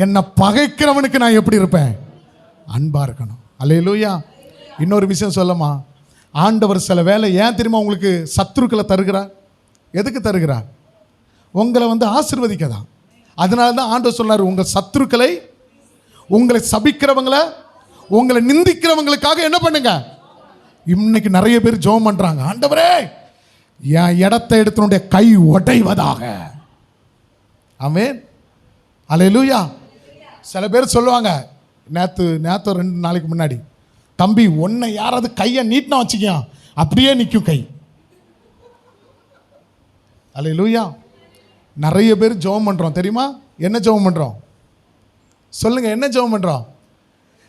என்னை பகைக்கிறவனுக்கு நான் எப்படி இருப்பேன்? அன்பா இருக்கணும். அல்லேலூயா. இன்னொரு விஷயம் சொல்லமா, ஆண்டவர் சில வேளை ஏன் தெரியுமா உங்களுக்கு சத்துருக்களை தருகிறார்? எதுக்கு தருகிறார்? உங்களை ஆசீர்வதிக்கதான். அதனால தான் ஆண்டவர் சொன்னார், உங்கள் சத்துருக்களை, உங்களை சபிக்கிறவங்களை, உங்களை நிந்திக்கிறவங்களுக்காக என்ன பண்ணுங்க. இன்னைக்கு நிறைய பேர் ஜெபம் பண்றாங்க, ஆண்டவரே என் இடத்தை எடுத்தனுடைய கை உடைவதாக. ஆமென். அல்லேலூயா. சில பேர் சொல்லுவாங்க, நேற்று 2 நாளைக்கு முன்னாடி, தம்பி உன்னை யாராவது கையை நீட்டினா வச்சுக்கியா அப்படியே நிற்கும் கை. அல்லேலூயா. நிறைய பேர் ஜெபம் பண்ணுறோம் தெரியுமா? என்ன ஜெபம் பண்ணுறோம் சொல்லுங்க? என்ன ஜெபம் பண்ணுறோம்?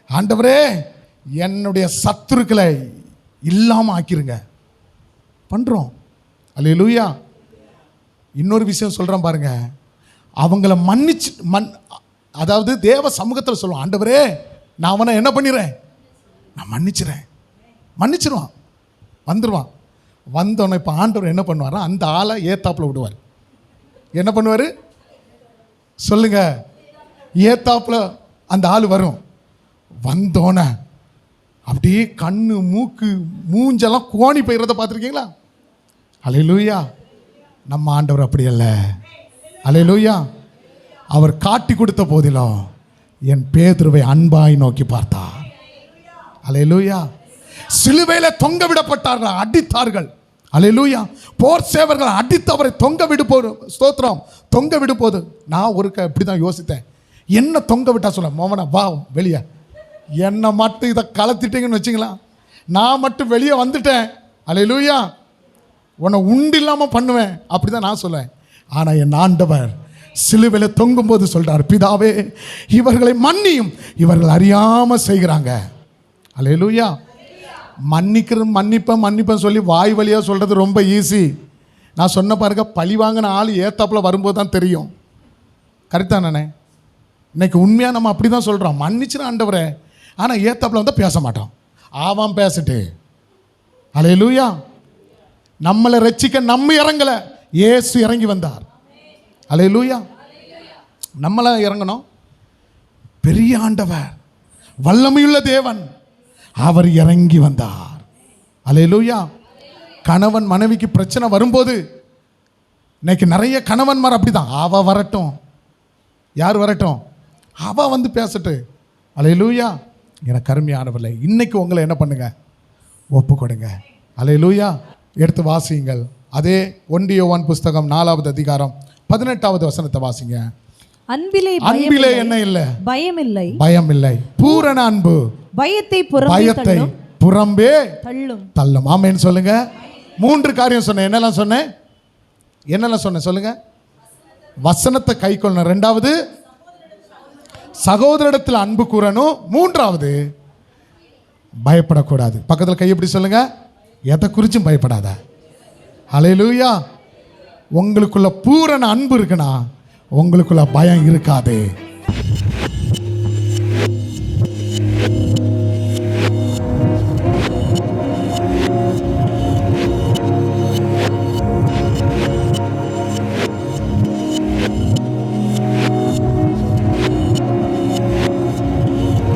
ஆண்டவரே என்னுடைய சத்துருக்களை இல்லாமல் ஆக்கிருங்க பண்ணுறோம். அல்லேலூயா. இன்னொரு விஷயம் சொல்கிறேன் பாருங்க, அவங்கள மன்னிச்சு அதாவது தேவ சமூகத்தில் சொல்லுவோம், ஆண்டவரே நான் அவனை என்ன பண்ணிடுறேன், நான் மன்னிச்சிருவான், வந்துடுவான். வந்தோடனே இப்போ ஆண்டவர் என்ன பண்ணுவாரா, அந்த ஆளை ஏத்தாப்பில் விடுவார். என்ன பண்ணுவார் சொல்லுங்க? ஏத்தாப்பில் அந்த ஆள் வரும். வந்தோன்னே அப்படியே கண்ணு மூக்கு மூஞ்செல்லாம் கோணி போயிடுறத பார்த்துருக்கீங்களா? அல்லேலூயா. நம்ம ஆண்டவர் அப்படி அல்ல. அல்லேலூயா. அவர் காட்டி கொடுத்த போதிலும் என் பேதுருவை அன்பாய் நோக்கி பார்த்தார். அல்லேலூயா. சிலுவையில் தொங்க விடப்பட்டார்கள், அடித்தார்கள். அல்லேலூயா. போர் சேவர்கள் அடித்து அவரை தொங்க விடுப்போது, ஸ்தோத்திரம், தொங்க விடுப்போது நான் இப்படி தான் யோசித்தேன், என்ன தொங்க விட்டா சொல்ல, மோமனா வா வெளியே, என்னை மட்டும் இதை கலத்திட்டீங்கன்னு வச்சிங்களா, நான் மட்டும் வெளியே வந்துட்டேன், அல்லேலூயா, உன்னை உண்டு இல்லாமல் பண்ணுவேன், அப்படி தான் நான் சொல்லுவேன். ஆனால் என் ஆண்டவர் சிலுவையில் தொங்கும்போது சொல்கிறார், பிதாவே இவர்களை மன்னியும், இவர்கள் அறியாமல் செய்கிறாங்க. அல்லேலூயா. மன்னிப்பேன் சொல்லி வாய் வழியாக சொல்கிறது ரொம்ப ஈஸி. நான் சொன்ன பாருங்க, பழி வாங்கின ஆள் ஏத்தாப்பில் வரும்போது தான் தெரியும். கரெக்டாக நானே? இன்னைக்கு உண்மையாக நம்ம அப்படி தான் சொல்கிறோம், மன்னிச்சிடும் ஆண்டவரே, ஆனால் ஏத்தாப்பில் வந்தால் பேச மாட்டோம். ஆவாம் பேசிட்டு. அல்லேலூயா. நம்மளை ரட்சிக்க நம்ம இறங்கலை, இயேசு இறங்கி வந்தார். அல்லேலூயா. நம்மள இறங்கணும். பெரிய ஆண்டவர், வல்லமையுள்ள தேவன், அவர் இறங்கி வந்தார். அல்லேலூயா. கணவன் மனைவிக்கு பிரச்சனை வரும்போது, இன்னைக்கு நிறைய கணவன்மார் அப்படிதான், அவ வரட்டும், யார் வரட்டும், அவ வந்து பேசட்டு. அல்லேலூயா. எனக்கு அருமையானவர்களே, இன்னைக்கு உங்களை என்ன பண்ணுங்க, ஒப்பு கொடுங்க. அல்லேலூயா. எடுத்து வாசியுங்கள். அதே 1 யோவான் புஸ்தகம் 4வது அதிகாரம் 18வது வசனத்தை வாசிங்க. அன்பிலே என்ன இல்லை, பயம் இல்லை, பூரண அன்பு பயத்தை புறம்பே தள்ளும். ஆமென் சொல்லுங்க. 3 காரியம் சொன்னேன். என்னெல்லாம் சொன்னேன் சொல்லுங்க? வசனத்தை கை கொள்ளணும், 2வது சகோதரிடத்தில் அன்பு கூறணும், 3வது பயப்படக்கூடாது. பக்கத்தில் கை எப்படி சொல்லுங்க? எதை குறிச்சும் பயப்படாத. அல்லேலூயா. உங்களுக்குள்ள பூரண அன்பு இருக்குன்னா உங்களுக்குள்ள பயம் இருக்காது.